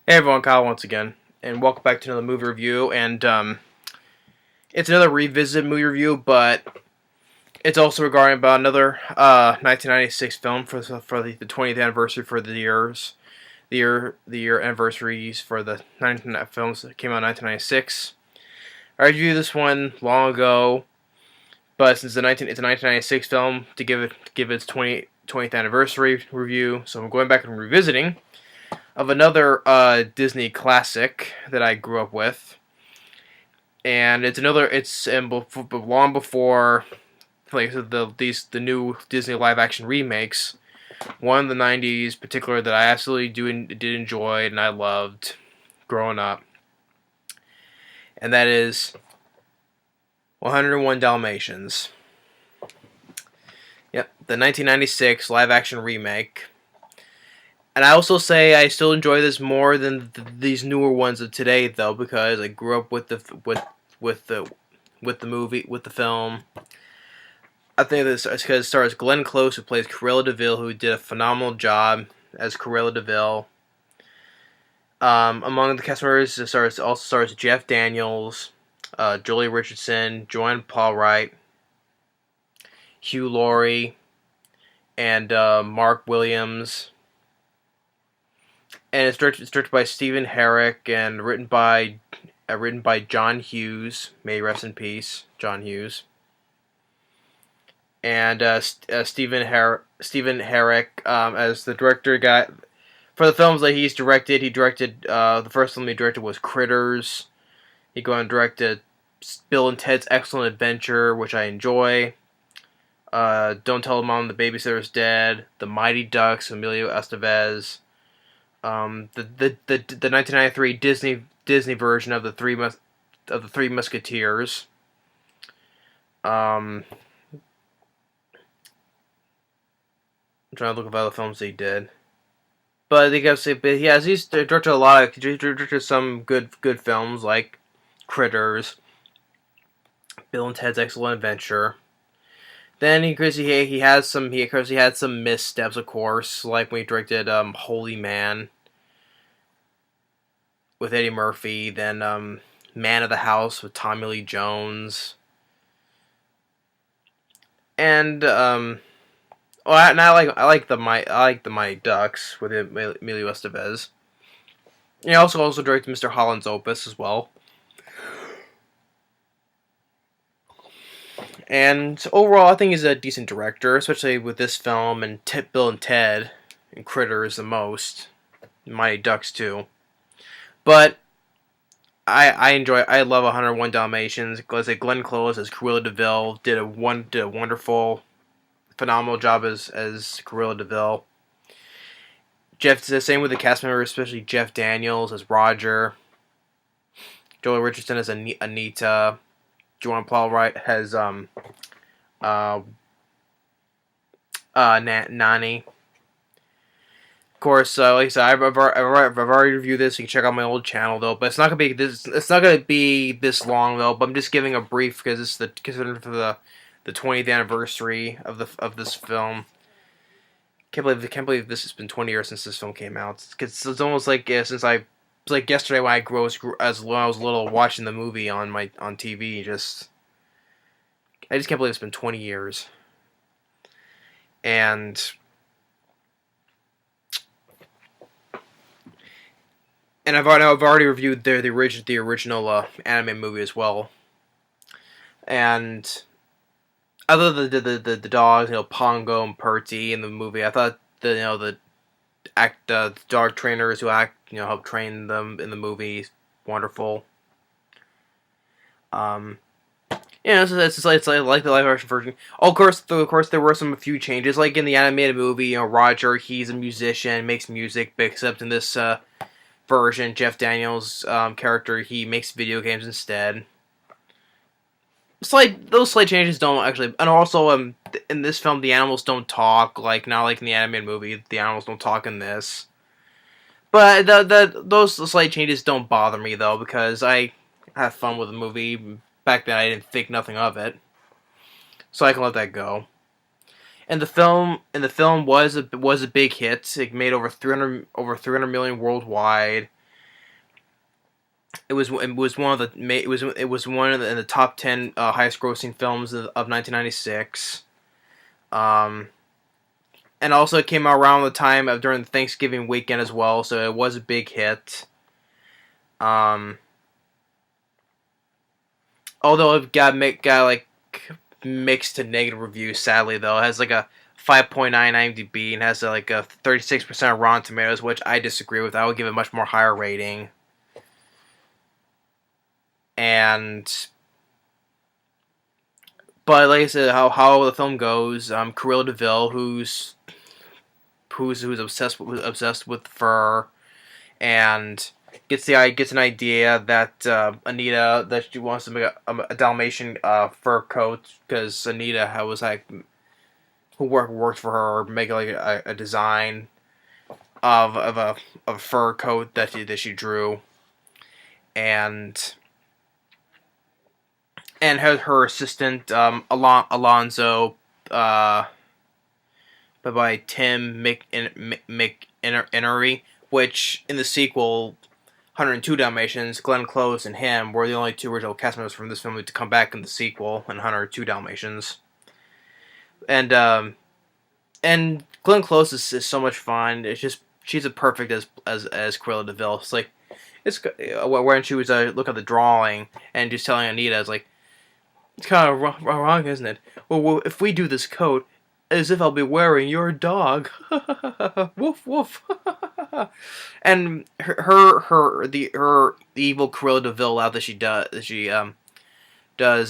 Hey everyone, Kyle once again, and welcome back to another movie review. And it's another revisit movie review, but it's also regarding about another 1996 film for the 20th anniversary for the year anniversaries for the 19 films that came out in 1996. I reviewed this one long ago, but since it's a 1996 film to give its 20th anniversary review, so I'm going back and revisiting of another Disney classic that I grew up with, and it's long before like the new Disney live action remakes. One in the '90s, particular that I absolutely did enjoy and I loved growing up, and that is 101 Dalmatians. Yep, the 1996 live action remake. And I also say I still enjoy this more than these newer ones of today, though, because I grew up with the with the film. I think this is because it stars Glenn Close, who plays Cruella DeVille, who did a phenomenal job as Cruella DeVille. Among the cast members, it also stars Jeff Daniels, Jolie Richardson, Joanne Paulwright, Hugh Laurie, and Mark Williams. And it's directed by Stephen Herrick and written by John Hughes. May he rest in peace, John Hughes. And Stephen Herrick as the director. Got for the films that he's directed. He directed the first film he directed was Critters. He go and directed Bill and Ted's Excellent Adventure, which I enjoy. Don't Tell Mom the Babysitter's Dead. The Mighty Ducks, Emilio Estevez. The 1993 Disney version of the Three Musketeers. I'm trying to look at other films he did, but he's directed some good films like Critters, Bill and Ted's Excellent Adventure. Then he had some missteps, of course, like when he directed Holy Man with Eddie Murphy, then Man of the House with Tommy Lee Jones, and I like the Mighty Ducks with Emilio Estevez. He also directed Mr. Holland's Opus as well. And overall, I think he's a decent director, especially with this film and Bill and Ted and Critters the most, Mighty Ducks too. But I love 101 Dalmatians. Glenn Close as Cruella DeVille did a wonderful, phenomenal job as Cruella DeVille. The same with the cast members, especially Jeff Daniels as Roger, Joel Richardson as Anita, Joanne Paulwright has Nani. Of course, like I said, I've already reviewed this. You can check out my old channel though, but it's not gonna be this long though. But I'm just giving a brief because it's considered for the 20th anniversary of this film. Can't believe this has been 20 years since this film came out. It's almost like since it's like yesterday when when I was little watching the movie on TV. I just can't believe it's been 20 years. And I've already reviewed the original anime movie as well. And other than the dogs, Pongo and Perty in the movie, I thought the dog trainers who help train them in the movie wonderful. It's like the live action version. Oh, of course, there were a few changes. Like in the animated movie, Roger, he's a musician, makes music, but except in this version, Jeff Daniels' character, he makes video games instead. Those slight changes don't actually, and also in this film, the animals don't talk not like in the animated movie. The animals don't talk in this. But those slight changes don't bother me though, because I have fun with the movie. Back then, I didn't think nothing of it, so I can let that go. And the film was a big hit. It made over 300 million worldwide. it was one of the it was one of in the top 10 highest grossing films of 1996. Um, and also it came out around the time of during the Thanksgiving weekend as well, so it was a big hit. Um, Although it got like mixed to negative reviews. Sadly, though, it has like a 5.9 IMDb and has like a 36% Rotten Tomatoes, which I disagree with. I would give it a much more higher rating. And but like I said, how the film goes, Cruella de Vil, who's obsessed with fur, and gets an idea that Anita that she wants to make a Dalmatian fur coat because Anita was like who worked for her making like a design of a fur coat that she drew, and her assistant Alonzo by Tim McInnery, which in the sequel 102 Dalmatians, Glenn Close and him were the only two original cast members from this film to come back in the sequel in 102 Dalmatians. And Glenn Close is so much fun. It's just she's a perfect as Cruella de Vil. It's like when she was look at the drawing and just telling Anita, it's like it's kind of wrong, isn't it? Well, if we do this coat, as if I'll be wearing your dog. Woof woof. And her evil Cruella de Vil out that she does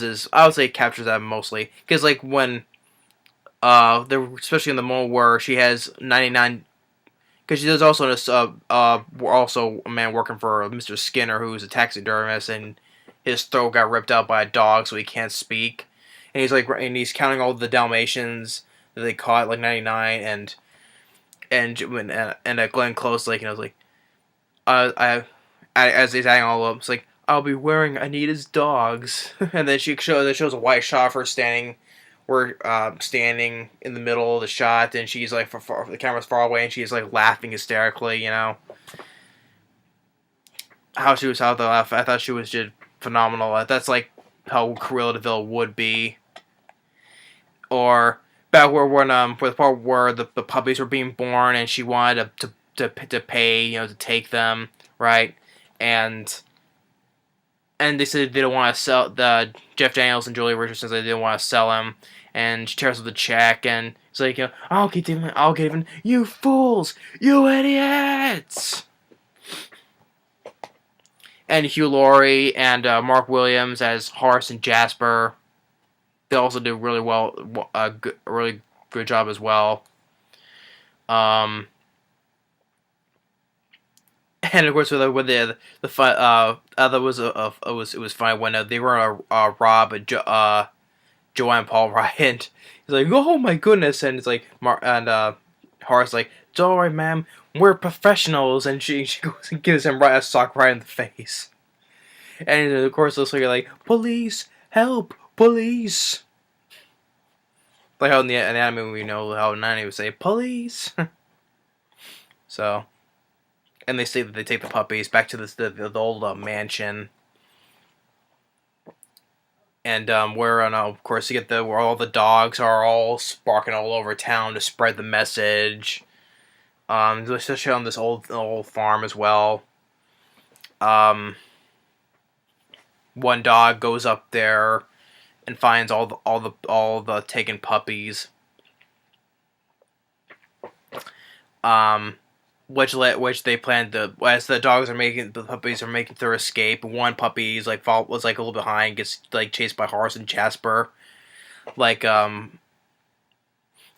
is I would say captures that mostly because like when especially in the moment where she has 99 because there's also also a man working for Mr. Skinner who's a taxidermist and his throat got ripped out by a dog so he can't speak and he's counting all the Dalmatians that they caught like 99 and Glenn Close like as he's adding all up it's like I'll be wearing Anita's dogs and then she shows a white shot of her standing in the middle of the shot and she's like the camera's far away and she's like laughing hysterically how she was out there. I thought she was just phenomenal. That's like how Cruella de Vil would be. Or back where the part where the puppies were being born and she wanted to pay to take them right and they said they don't want to sell the Jeff Daniels and Julia Richardson said they didn't want to sell him and she tears up the check and it's like I'll give him you fools you idiots. And Hugh Laurie and Mark Williams as Horace and Jasper. They also do really well, a really good job as well. And of course, with the that was it was funny when they were rob Joanne Paul Ryan. He's like, oh my goodness, and it's like Horace like, don't worry, ma'am. We're professionals, and she goes and gives him a sock right in the face. And of course, looks like police, help, police. Like how in the anime we know how Nani would say police. So, and they say that they take the puppies back to the old mansion. And where of course you get where all the dogs are all barking all over town to spread the message. Especially on this old farm as well. One dog goes up there and finds all the taken puppies. Which they plan to as the puppies are making their escape. One puppy is was a little behind, gets chased by Horace and Jasper. Of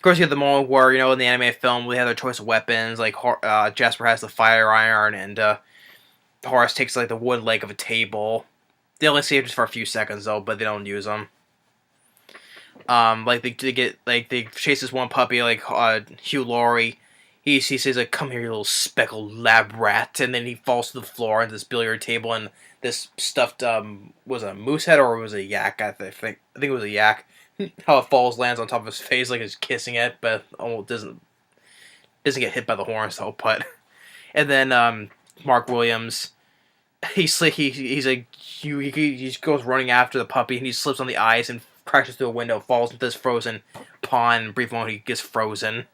course, you have the moment where, in the anime film, we have their choice of weapons. Jasper has the fire iron, and Horace takes, the wood leg of a table. They only save it just for a few seconds, though, but they don't use them. They chase this one puppy, Hugh Laurie. He says, come here, you little speckled lab rat. And then he falls to the floor on this billiard table, and this stuffed, was it a moose head or was it a yak? I think it was a yak. How it falls, lands on top of his face like he's kissing it, but almost doesn't get hit by the horns though. But and then Mark Williams he just goes running after the puppy, and he slips on the ice and crashes through a window, falls into this frozen pond, and brief moment he gets frozen.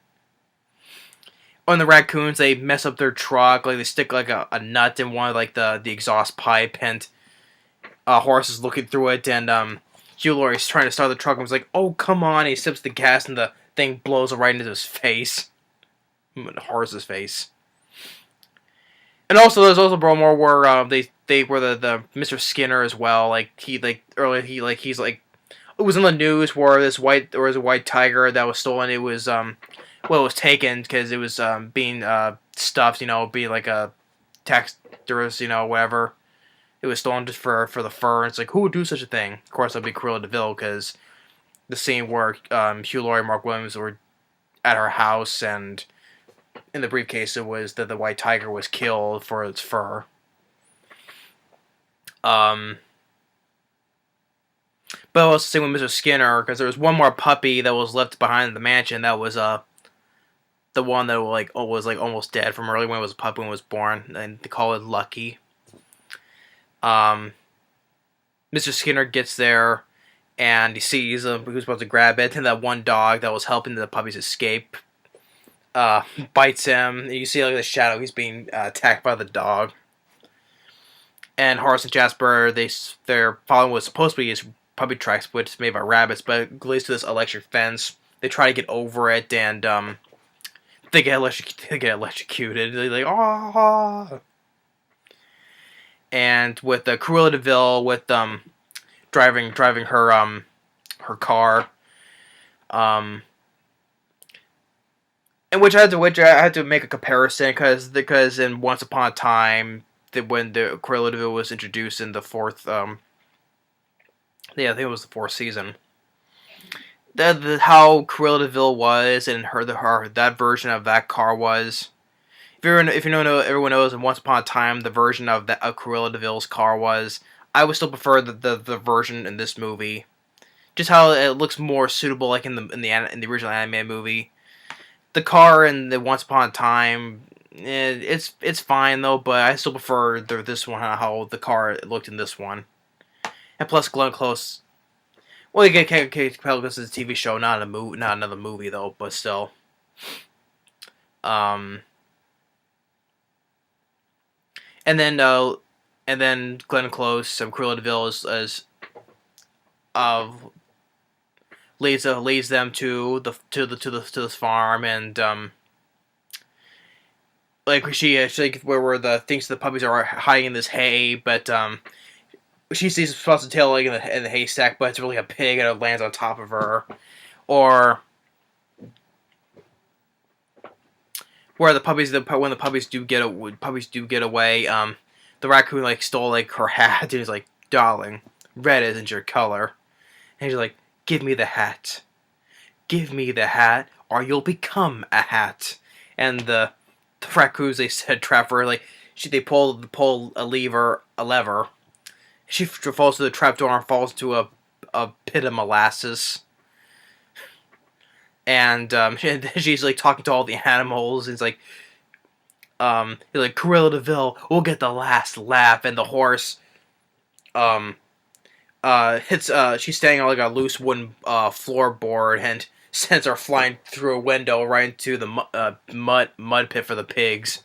On the raccoons, they mess up their truck, like they stick like a nut in one of like the exhaust pipe, and Horace is looking through it, and Hugh Laurie's trying to start the truck and was like, "Oh, come on!" And he sips the gas, and the thing blows right into his face, Horace's face. And also, there's also more where they were the Mr. Skinner as well. Like he like earlier he's like it was in the news where there was a white tiger that was stolen. It was well, it was taken because it was being stuffed, being like a taxidermist, whatever. It was stolen just for the fur. It's like, who would do such a thing? Of course, that'd be Cruella de Vil, because the scene where Hugh Laurie and Mark Williams were at her house, and in the briefcase it was that the white tiger was killed for its fur. But I was saying with Mr. Skinner, because there was one more puppy that was left behind in the mansion. That was the one that was almost dead from early when it was a puppy when it was born, and they call it Lucky. Mr. Skinner gets there, and he sees who's about to grab it, and that one dog that was helping the puppies escape bites him. You see like the shadow, he's being attacked by the dog. And Horace and Jasper, they're following what's supposed to be his puppy tracks, which is made by rabbits, but it leads to this electric fence. They try to get over it, and they get electrocuted. They're like, ah. And with Cruella de Vil with driving her car, and which I had to make a comparison because in Once Upon a Time, when the Cruella de Vil was introduced in the fourth I think it was the fourth season. How Cruella de Vil was, and that version of that car was. If you know, everyone knows, in Once Upon a Time, the version of Cruella de Vil's car was. I would still prefer the version in this movie, just how it looks more suitable, like in the original animated movie. The car in the Once Upon a Time, it's fine though, but I still prefer this one, how the car looked in this one. And plus, Glenn Close. Well, you can't tell because it's a TV show, not another movie though, but still. And then Glenn Close and Cruella de Vil leads them to this farm, and like she where the things the puppies are hiding in this hay, but she sees spots of tail like in the haystack, but it's really a pig, and it lands on top of her, or where when the puppies do get away, the raccoon stole her hat, and he's like, "Darling, red isn't your color," and he's like, "Give me the hat, or you'll become a hat." And the raccoons, they said, trap her, they pull a lever. She falls through the trapdoor and falls into a pit of molasses. And she's talking to all the animals, and he's Cruella de Vil will get the last laugh, and the horse hits she's standing on a loose wooden floorboard, and sends her flying through a window right into the mud pit for the pigs.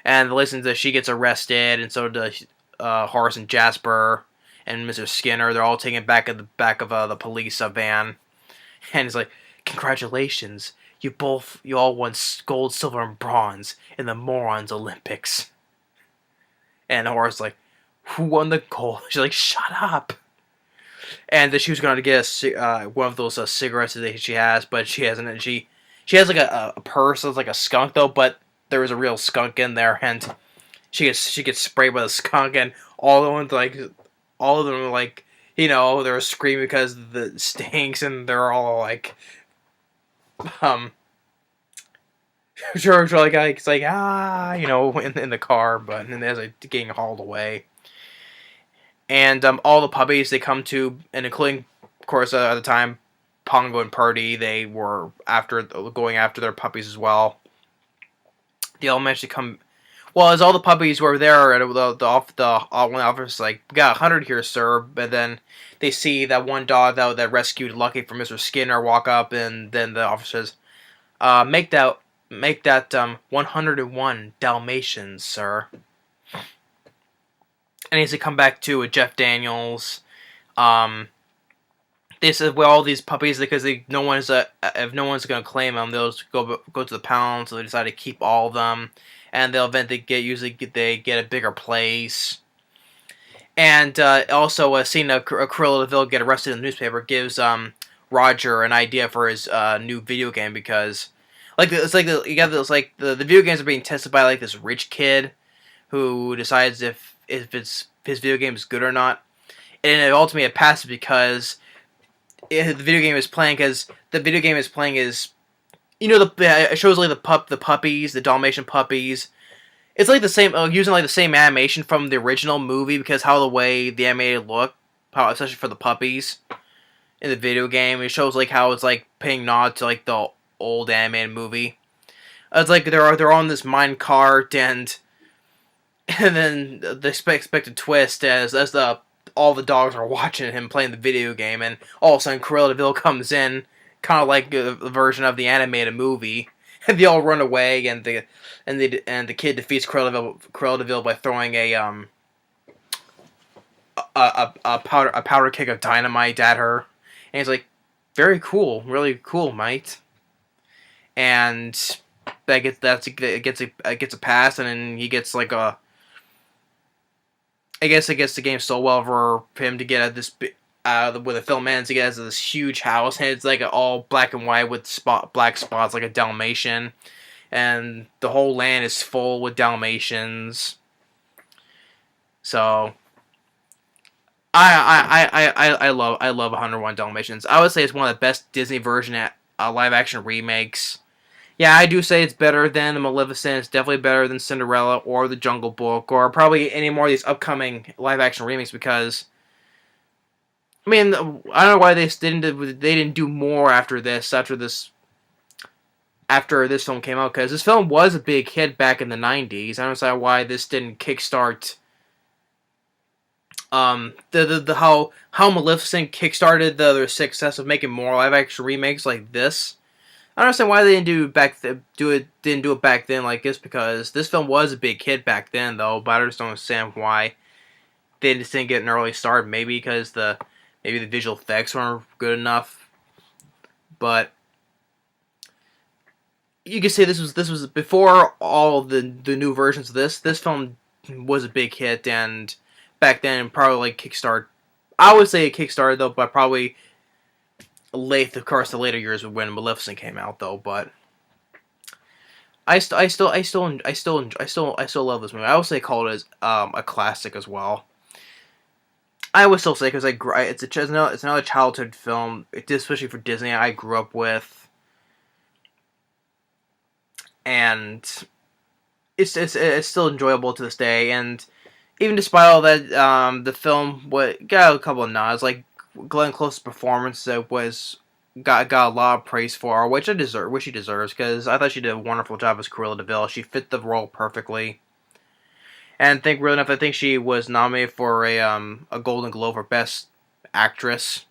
And listen to she gets arrested, and so does Horace and Jasper and Mr. Skinner. They're all taken back in the back of the police van, and he's like, "Congratulations, you all won gold, silver, and bronze in the Morons Olympics." And Horace's like, "Who won the gold?" She's like, "Shut up." And then she was going to get one of those cigarettes that she has, but she hasn't. And she has a purse that's like a skunk though, but there is a real skunk in there, and she gets sprayed by the skunk, and all of them they're screaming because the stinks, and they're all like, George it's like in the car, but and as getting hauled away. And all the puppies they come to, and including, of course, at the time, Pongo and Purdy, they were going after their puppies as well. They all managed to come. Well, as all the puppies were there, and one officer's like, "We got 100 here, sir." But then they see that one dog that rescued Lucky from Mr. Skinner walk up, and then the officer says, make that 101 Dalmatians, sir." And he has to come back to with Jeff Daniels. Um, they said, well, all these puppies, because no one's if no one's gonna claim them, they'll just go to the pound. So they decide to keep all of them, and they'll eventually they get a bigger place. And also, seeing a Cruella de Vil get arrested in the newspaper gives Roger an idea for his new video game, because the video games are being tested by like this rich kid who decides if his video game is good or not, and it ultimately passes because the video game is playing is, it shows like the puppies, the Dalmatian puppies. It's like the same, using like the same animation from the original movie, because how the way the animated look, especially for the puppies in the video game, it shows like how it's like paying nod to like the old animated movie. It's like they're on this mine cart, and then the expected twist as all the dogs are watching him playing the video game, and all of a sudden Cruella de Vil comes in, kind of like the version of the animated movie, and they all run away, and the kid defeats Cruella de Vil by throwing a powder keg of dynamite at her, and he's like, "Very cool, really cool, mate." And it gets a pass, and then he gets like a. I guess the game's so well for him to get at this. Where the film ends, he gets this huge house, and it's like all black and white with black spots, like a Dalmatian, and the whole land is full with Dalmatians. So I love 101 Dalmatians. I would say it's one of the best Disney live action remakes. Yeah, I do say it's better than Maleficent. It's definitely better than Cinderella or The Jungle Book, or probably any more of these upcoming live action remakes, because I mean, I don't know why they didn't do more after this film came out, because this film was a big hit back in the 90s. I don't understand why this didn't kickstart how Maleficent kickstarted the success of making more live action remakes like this. I don't understand why they didn't didn't do it back then like this, because this film was a big hit back then though, but I just don't understand why they just didn't get an early start. Maybe because maybe the visual effects weren't good enough. But you could say this was before all the new versions of this. This film was a big hit, and back then probably like kickstart. I would say it kickstarted though, but probably the later years when Maleficent came out though. But I still love this movie. I would say call it as a classic as well. I would still say, because it's another childhood film, especially for Disney. I grew up with, and it's still enjoyable to this day. And even despite all that, the film got a couple of nods, like Glenn Close's performance got a lot of praise for, which she deserves, because I thought she did a wonderful job as Cruella de Vil. She fit the role perfectly. And I think she was nominated for a Golden Globe for Best Actress,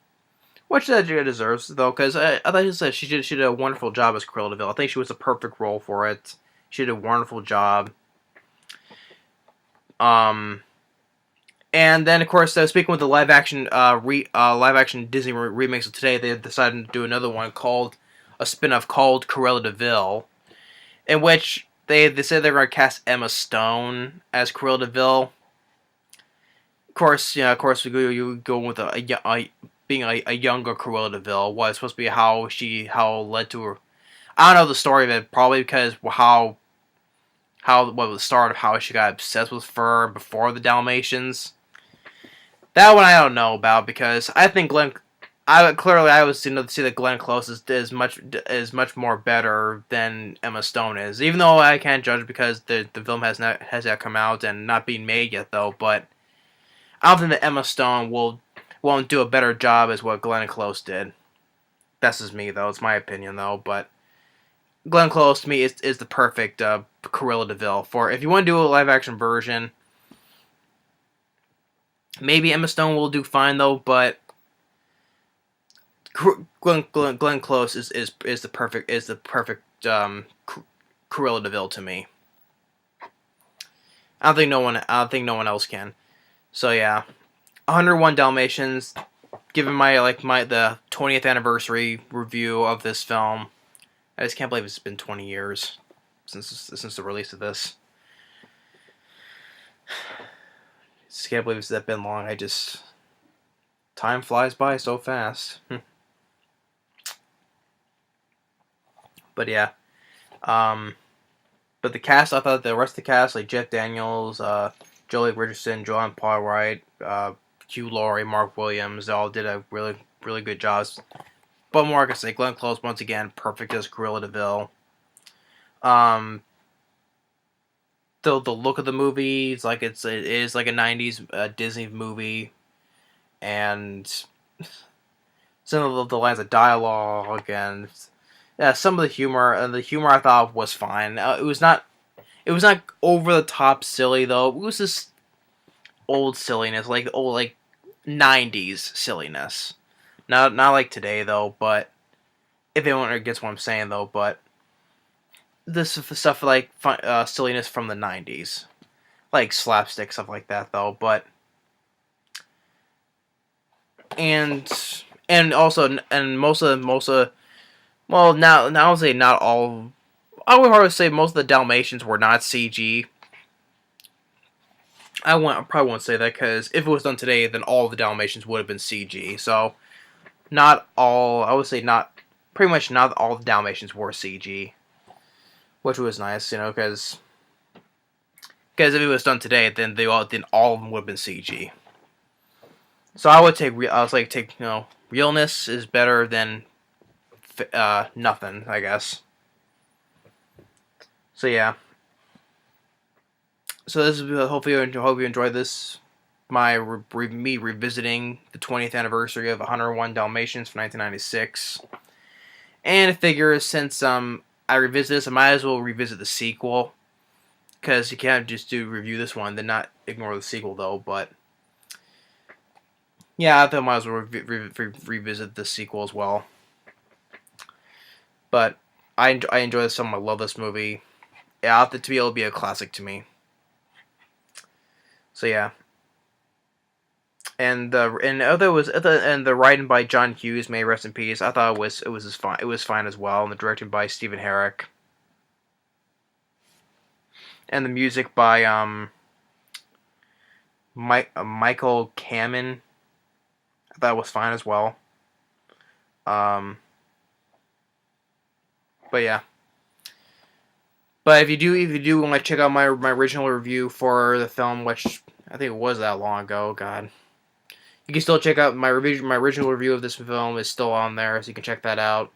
which she deserves though, because I thought she did a wonderful job as Cruella de Vil. I think she was a perfect role for it. She did a wonderful job. And then of course, speaking with the live action Disney remakes of today, they decided to do another one called a spin-off called Cruella de Vil, in which they said they were going to cast Emma Stone as Cruella de Vil. Of course, you go with being a younger Cruella de Vil. Was supposed to be how led to her. I don't know the story of it. Probably because what was the start of how she got obsessed with fur before the Dalmatians. That one I don't know about, because I think I would see that Glenn Close is much more better than Emma Stone is. Even though I can't judge because the film has not come out and not being made yet though. But I don't think that Emma Stone won't do a better job as what Glenn Close did. That's just me though. It's my opinion though. But Glenn Close to me is the perfect Cruella DeVille. For if you want to do a live action version, maybe Emma Stone will do fine though, but Glenn Close is the perfect Cruella DeVille to me. I don't think no one else can. So yeah, 101 Dalmatians. Given the 20th anniversary review of this film, I just can't believe it's been 20 years since the release of this. Just can't believe it's that been long. Time flies by so fast. But yeah, but the cast, I thought the rest of the cast, like Jeff Daniels, Jolie Richardson, Joanne Paul Wright, Hugh Laurie, Mark Williams, they all did a really good job. But more I can say, Glenn Close once again, perfect as Cruella DeVille. The look of the movie is like it is like a '90s Disney movie, and some of the lines of dialogue and yeah, some of the humor I thought was fine. It was not over the top silly though. It was just old silliness, like old like '90s silliness. Not like today though, but if anyone gets what I'm saying though, but this stuff like silliness from the '90s, like slapstick stuff like that though. But and also and most of well now I'll say not all. I would hardly say most of the Dalmatians were not CG. I probably won't say that because if it was done today, then all the Dalmatians would have been CG. So not all. I would say not. Pretty much not all the Dalmatians were CG, which was nice, because if it was done today, then all of them would have been CG. So I would take realness is better than nothing, I guess. So yeah. So this is hopefully hope you enjoyed this. Me revisiting the 20th anniversary of 101 Dalmatians from 1996. And I figure since I revisit this, I might as well revisit the sequel, because you can't just review this one then not ignore the sequel though. But yeah, I think I might as well revisit the sequel as well. But I enjoy this film. I love this movie. Yeah, it'll be a classic to me. So yeah. And the writing by John Hughes, may rest in peace. I thought it was fine. It was fine as well, and the directing by Stephen Herrick, and the music by Michael Kamen. I thought it was fine as well. But yeah. But if you do want to check out my original review for the film, which I think it was that long ago, God. You can still check out my original review of this film is still on there, so you can check that out.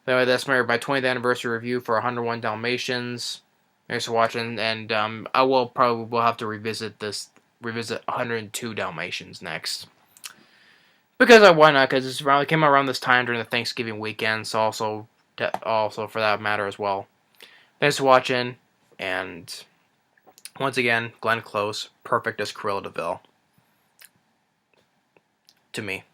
Anyway, that's my 20th anniversary review for 101 Dalmatians. Thanks for watching, and I will have to revisit 102 Dalmatians next. Because why not? Because it came out around this time during the Thanksgiving weekend, so also for that matter as well. Thanks for watching, and once again, Glenn Close, perfect as Cruella DeVille. To me.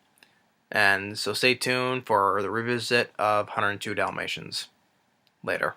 And so stay tuned for the revisit of 102 Dalmatians. Later.